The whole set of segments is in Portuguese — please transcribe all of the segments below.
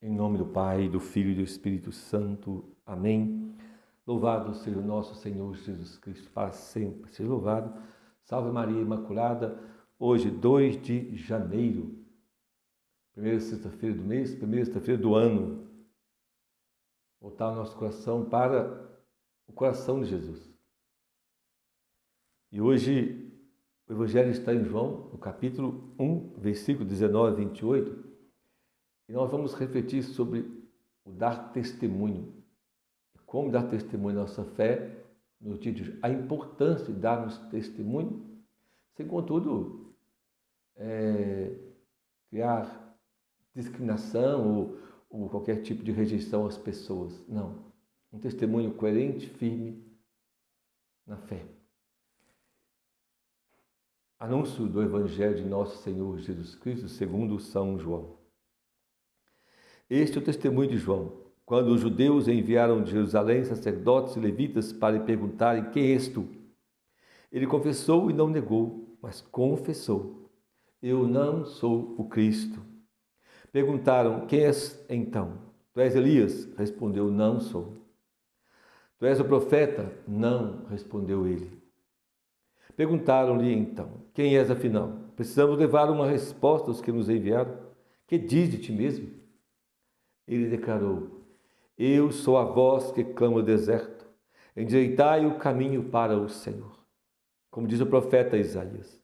Em nome do Pai, do Filho e do Espírito Santo. Amém. Louvado seja o nosso Senhor Jesus Cristo, para sempre seja louvado. Salve Maria Imaculada, hoje 2 de janeiro, primeira sexta-feira do mês, primeira sexta-feira do ano. Voltar o nosso coração para o coração de Jesus. E hoje o Evangelho está em João, no capítulo 1, versículo 19 a 28, e nós vamos refletir sobre o dar testemunho. Como dar testemunho da nossa fé, no título, a importância de darmos testemunho, sem, contudo, criar discriminação ou qualquer tipo de rejeição às pessoas. Não. Um testemunho coerente, firme na fé. Anúncio do Evangelho de nosso Senhor Jesus Cristo, segundo São João. Este é o testemunho de João, quando os judeus enviaram de Jerusalém sacerdotes e levitas para lhe perguntarem: quem és tu? Ele confessou e não negou, mas confessou: eu não sou o Cristo. Perguntaram: quem és então? Tu és Elias? Respondeu: não sou. Tu és o profeta? Não, respondeu ele. Perguntaram-lhe então: quem és afinal? Precisamos levar uma resposta aos que nos enviaram. Que diz de ti mesmo? Ele declarou: eu sou a voz que clama no deserto, endireitai o caminho para o Senhor. Como diz o profeta Isaías.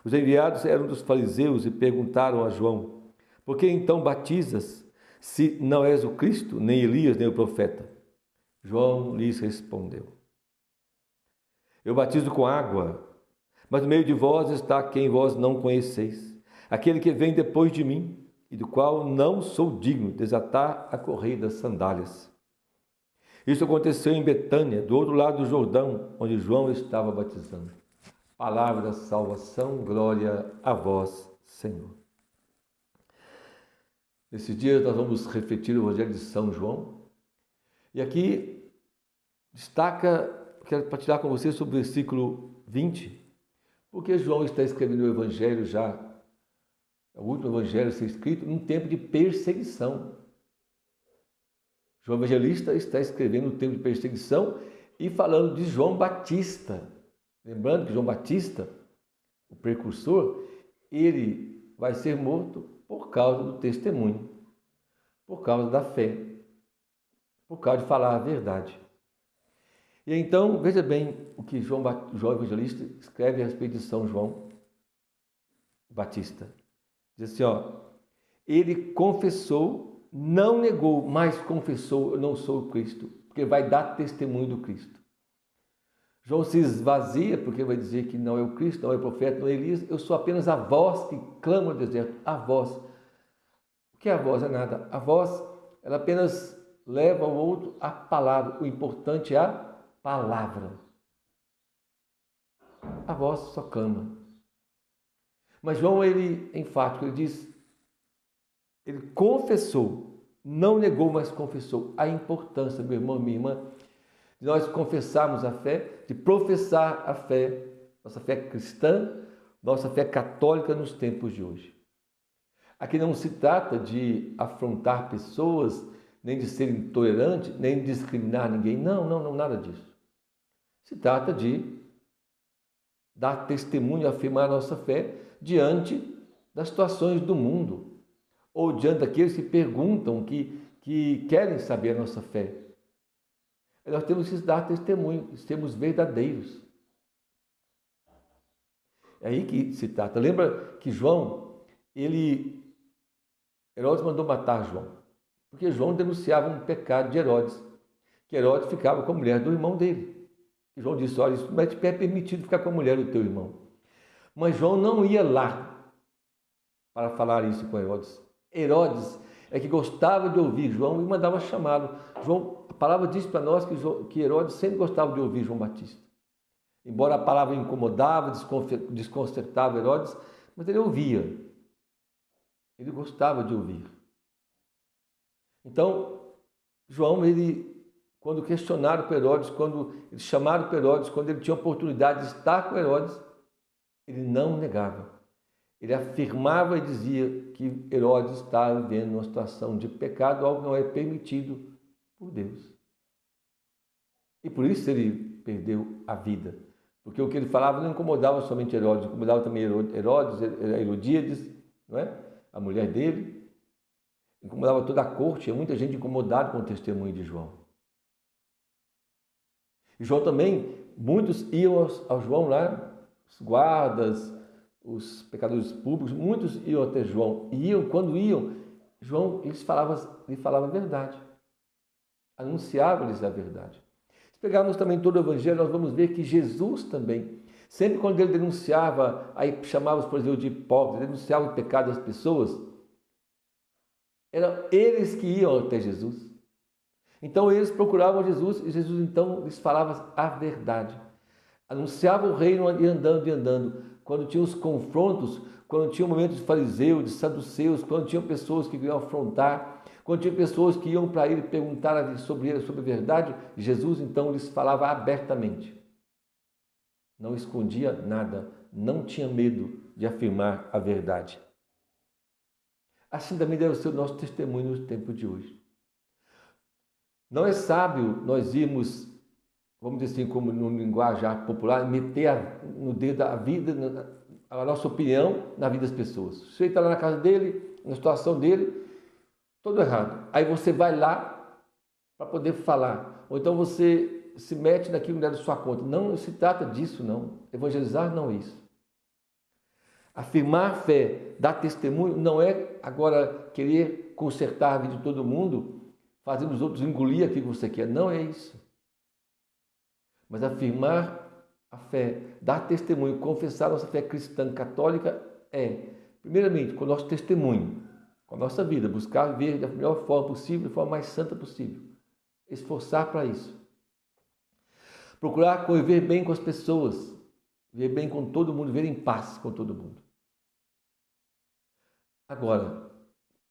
Os enviados eram dos fariseus e perguntaram a João: por que então batizas, se não és o Cristo, nem Elias, nem o profeta? João lhes respondeu: eu batizo com água, mas no meio de vós está quem vós não conheceis, aquele que vem depois de mim, e do qual não sou digno de desatar a correia das sandálias. Isso aconteceu em Betânia, do outro lado do Jordão, onde João estava batizando. Palavra da salvação, glória a vós, Senhor. Nesses dias nós vamos refletir o Evangelho de São João. E aqui quero partilhar com vocês sobre o versículo 20, porque João está escrevendo o Evangelho já, é o último evangelho a ser escrito num tempo de perseguição. João Evangelista está escrevendo no tempo de perseguição e falando de João Batista. Lembrando que João Batista, o precursor, ele vai ser morto por causa do testemunho, por causa da fé, por causa de falar a verdade. E então, veja bem o que João Evangelista escreve a respeito de São João Batista. Diz assim, ele confessou, não negou, mas confessou: eu não sou o Cristo, porque vai dar testemunho do Cristo. João se esvazia, porque vai dizer que não é o Cristo, não é o profeta, não é Elias, eu sou apenas a voz que clama no deserto. A voz. O que é a voz? É nada. A voz, ela apenas leva ao outro a palavra. O importante é a palavra. A voz só clama. Mas João, ele é enfático, ele diz, ele confessou, não negou, mas confessou a importância, meu irmão e minha irmã, de nós confessarmos a fé, de professar a fé, nossa fé cristã, nossa fé católica nos tempos de hoje. Aqui não se trata de afrontar pessoas, nem de ser intolerante, nem de discriminar ninguém, não, nada disso. Se trata de dar testemunho, afirmar a nossa fé diante das situações do mundo, ou diante daqueles que perguntam, que querem saber a nossa fé. Nós temos que dar testemunho, sermos verdadeiros. É aí que se trata. Lembra que Herodes mandou matar João, porque João denunciava um pecado de Herodes, que Herodes ficava com a mulher do irmão dele. E João disse: olha, isso não é permitido ficar com a mulher do teu irmão. Mas João não ia lá para falar isso com Herodes. Herodes é que gostava de ouvir João e mandava chamá-lo. A palavra diz para nós que Herodes sempre gostava de ouvir João Batista. Embora a palavra incomodava, desconcertava Herodes, mas ele ouvia. Ele gostava de ouvir. Então, João, quando questionaram para Herodes, quando eles chamaram para Herodes, quando ele tinha a oportunidade de estar com Herodes, ele não negava. Ele afirmava e dizia que Herodes estava vivendo uma situação de pecado, algo que não é permitido por Deus. E por isso ele perdeu a vida. Porque o que ele falava não incomodava somente Herodes, incomodava também Herodes, Herodíades, não é? A mulher dele, incomodava toda a corte, tinha muita gente incomodada com o testemunho de João. E João também, muitos iam ao João lá, os guardas, os pecadores públicos, muitos iam até João. E quando iam, João lhe falava a verdade, anunciava-lhes a verdade. Se pegarmos também todo o Evangelho, nós vamos ver que Jesus também, sempre quando ele denunciava, aí chamava, por exemplo, de hipócritas, denunciava o pecado das pessoas, eram eles que iam até Jesus. Então eles procuravam Jesus e Jesus então lhes falava a verdade. Anunciava o reino e andando. Quando tinha os confrontos, quando tinha o momento de fariseus, de saduceus, quando tinham pessoas que queriam afrontar, quando tinha pessoas que iam para ele perguntar sobre ele, sobre a verdade, Jesus então lhes falava abertamente. Não escondia nada, não tinha medo de afirmar a verdade. Assim também deve ser o nosso testemunho no tempo de hoje. Não é sábio nós irmos, vamos dizer assim, como no linguajar popular, meter no dedo a vida, a nossa opinião na vida das pessoas. O sujeito está lá na casa dele, na situação dele, todo errado. Aí você vai lá para poder falar. Ou então você se mete naquilo que não é da sua conta. Não se trata disso, não. Evangelizar não é isso. Afirmar fé, dar testemunho, não é agora querer consertar a vida de todo mundo, fazendo os outros engolir aquilo que você quer. Não é isso. Mas afirmar a fé, dar testemunho, confessar a nossa fé cristã católica é, primeiramente, com o nosso testemunho, com a nossa vida, buscar viver da melhor forma possível, da forma mais santa possível. Esforçar para isso. Procurar conviver bem com as pessoas, viver bem com todo mundo, viver em paz com todo mundo. Agora,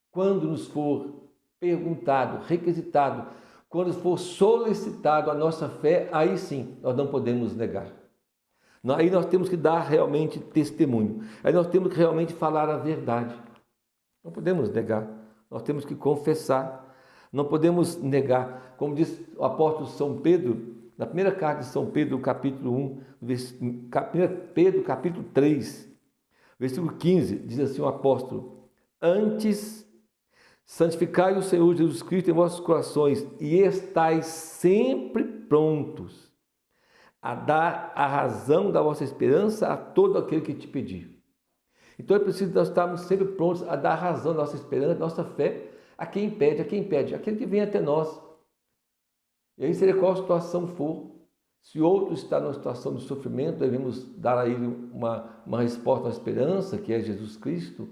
quando nos for perguntado, requisitado, quando for solicitado a nossa fé, aí sim, nós não podemos negar. Aí nós temos que dar realmente testemunho. Aí nós temos que realmente falar a verdade. Não podemos negar. Nós temos que confessar. Não podemos negar. Como diz o apóstolo São Pedro, na primeira carta de São Pedro, capítulo 1, 1 Pedro, capítulo 3, versículo 15, diz assim o apóstolo: antes, santificai o Senhor Jesus Cristo em vossos corações e estais sempre prontos a dar a razão da vossa esperança a todo aquele que te pedir. Então é preciso nós estarmos sempre prontos a dar a razão da nossa esperança, da nossa fé, a quem pede, aquele que vem até nós. E aí, seja qual a situação for, se outro está numa situação de sofrimento, devemos dar a ele uma resposta à esperança, que é Jesus Cristo.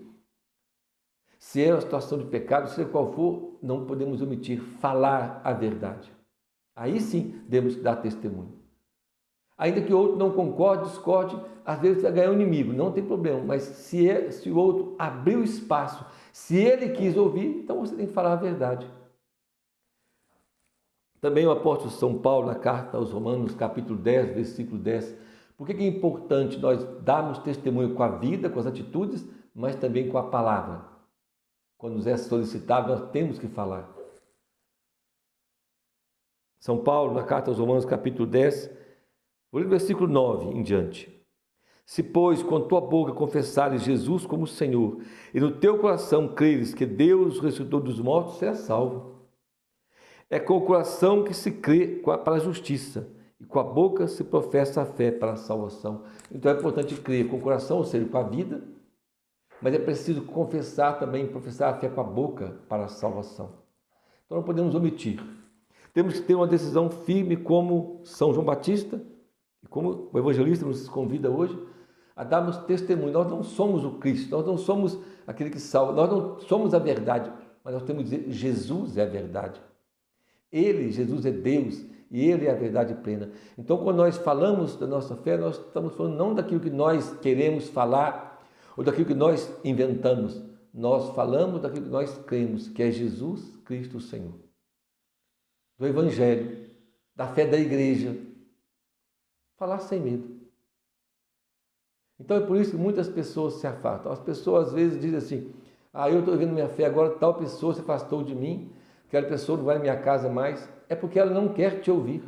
Se é uma situação de pecado, seja qual for, não podemos omitir falar a verdade. Aí sim, devemos dar testemunho. Ainda que o outro não concorde, discorde, às vezes vai ganhar um inimigo, não tem problema. Mas se o outro abriu espaço, se ele quis ouvir, então você tem que falar a verdade. Também o apóstolo São Paulo, na carta aos Romanos, capítulo 10, versículo 10. Por que é importante nós darmos testemunho com a vida, com as atitudes, mas também com a palavra? Quando nos é solicitado, nós temos que falar. São Paulo, na carta aos Romanos, capítulo 10, versículo 9 em diante. Se, pois, com tua boca confessares Jesus como Senhor, e no teu coração creres que Deus ressuscitou dos mortos, serás salvo. É com o coração que se crê para a justiça, e com a boca se professa a fé para a salvação. Então é importante crer com o coração, ou seja, com a vida, mas é preciso confessar também, professar a fé com a boca para a salvação. Então não podemos omitir. Temos que ter uma decisão firme como São João Batista, e como o evangelista nos convida hoje, a darmos testemunho. Nós não somos o Cristo, nós não somos aquele que salva, nós não somos a verdade, mas nós temos que dizer, Jesus é a verdade. Ele, Jesus é Deus, e Ele é a verdade plena. Então, quando nós falamos da nossa fé, nós estamos falando não daquilo que nós queremos falar, ou daquilo que nós inventamos. Nós falamos daquilo que nós cremos, que é Jesus Cristo o Senhor. Do Evangelho, da fé da igreja. Falar sem medo. Então é por isso que muitas pessoas se afastam. As pessoas às vezes dizem assim, eu estou vivendo minha fé agora, tal pessoa se afastou de mim, aquela pessoa não vai na minha casa mais, é porque ela não quer te ouvir.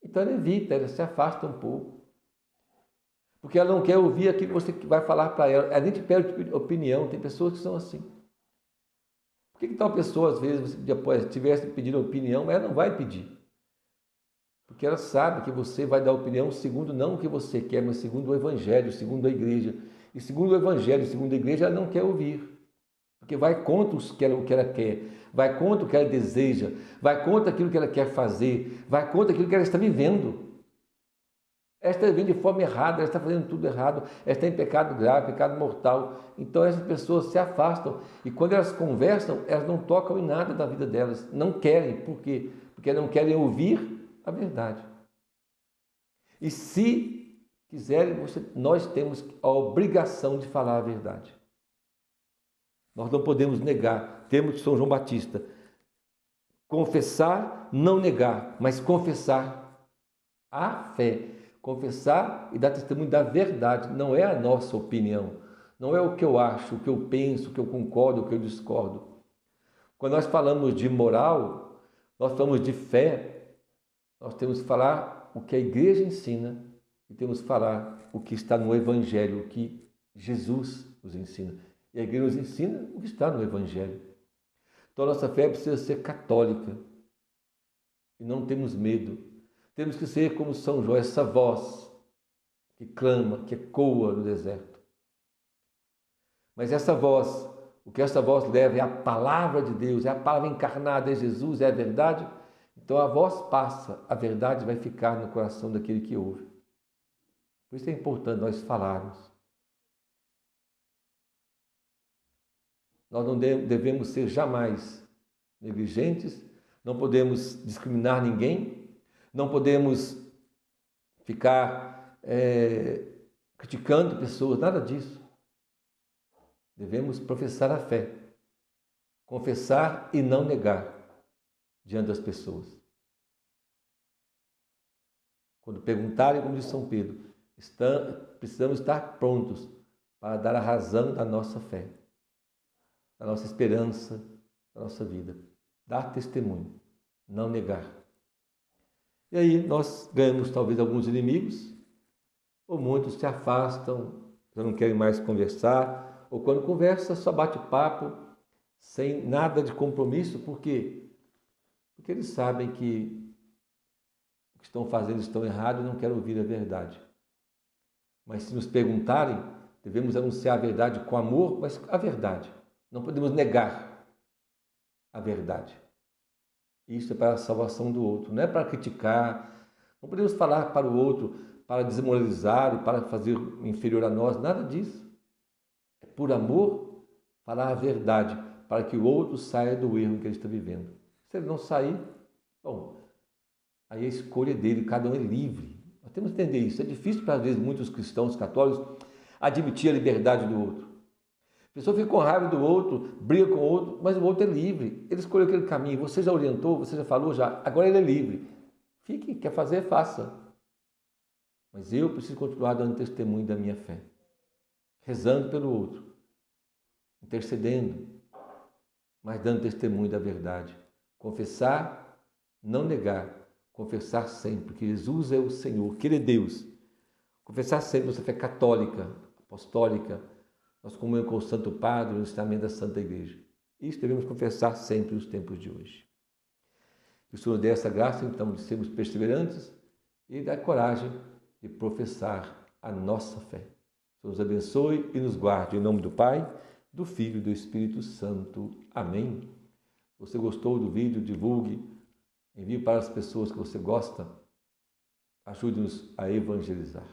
Então ela evita, ela se afasta um pouco. Porque ela não quer ouvir aquilo que você vai falar para ela. Ela nem te pede opinião, tem pessoas que são assim. Por que tal pessoa, às vezes, você depois tivesse pedido opinião, ela não vai pedir? Porque ela sabe que você vai dar opinião segundo não o que você quer, mas segundo o Evangelho, segundo a igreja. E segundo o Evangelho, segundo a igreja, ela não quer ouvir. Porque vai contra o que ela quer, vai contra o que ela deseja, vai contra aquilo que ela quer fazer, vai contra aquilo que ela está vivendo. Ela está vivendo de forma errada, ela está fazendo tudo errado, ela está em pecado grave, pecado mortal. Então essas pessoas se afastam e quando elas conversam, elas não tocam em nada da vida delas, não querem. Por quê? Porque não querem ouvir a verdade. E se quiserem, nós temos a obrigação de falar a verdade. Nós não podemos negar. Temos São João Batista. Confessar, não negar, mas confessar a fé. Confessar e dar testemunho da verdade. Não é a nossa opinião. Não é o que eu acho, o que eu penso, o que eu concordo, o que eu discordo. Quando nós falamos de moral, nós falamos de fé, nós temos que falar o que a igreja ensina e temos que falar o que está no Evangelho, o que Jesus nos ensina. E a igreja nos ensina o que está no Evangelho. Então a nossa fé precisa ser católica. E não temos medo. Temos que ser como São João, essa voz que clama, que ecoa no deserto. Mas essa voz, o que essa voz leva é a palavra de Deus, é a palavra encarnada, é Jesus, é a verdade. Então a voz passa, a verdade vai ficar no coração daquele que ouve. Por isso é importante nós falarmos. Nós não devemos ser jamais negligentes, não podemos discriminar ninguém, não podemos ficar criticando pessoas, nada disso. Devemos professar a fé, confessar e não negar diante das pessoas. Quando perguntarem, como diz São Pedro, precisamos estar prontos para dar a razão da nossa fé, da nossa esperança, da nossa vida. Dar testemunho, não negar. E aí nós ganhamos talvez alguns inimigos, ou muitos se afastam, já não querem mais conversar, ou quando conversa só bate papo, sem nada de compromisso, por quê? Porque eles sabem que o que estão fazendo estão errado e não querem ouvir a verdade. Mas se nos perguntarem, devemos anunciar a verdade com amor, mas a verdade. Não podemos negar a verdade. Isso é para a salvação do outro, não é para criticar. Não podemos falar para o outro para desmoralizar e para fazer inferior a nós, nada disso. É por amor falar a verdade, para que o outro saia do erro que ele está vivendo. Se ele não sair, bom, aí a escolha dele, cada um é livre. Nós temos que entender isso. É difícil para, às vezes, muitos cristãos católicos admitir a liberdade do outro. A pessoa fica com raiva do outro, briga com o outro, mas o outro é livre. Ele escolheu aquele caminho, você já orientou, você já falou, agora ele é livre. Fique, quer fazer, faça. Mas eu preciso continuar dando testemunho da minha fé. Rezando pelo outro, intercedendo, mas dando testemunho da verdade. Confessar, não negar. Confessar sempre que Jesus é o Senhor, que Ele é Deus. Confessar sempre nossa fé católica, apostólica, nossa comunhão com o Santo Padre, o ensinamento da Santa Igreja. Isso devemos confessar sempre nos tempos de hoje. Que o Senhor nos dê essa graça, então, de sermos perseverantes e dar coragem de professar a nossa fé. O Senhor nos abençoe e nos guarde. Em nome do Pai, do Filho e do Espírito Santo. Amém. Se você gostou do vídeo, divulgue, envie para as pessoas que você gosta. Ajude-nos a evangelizar.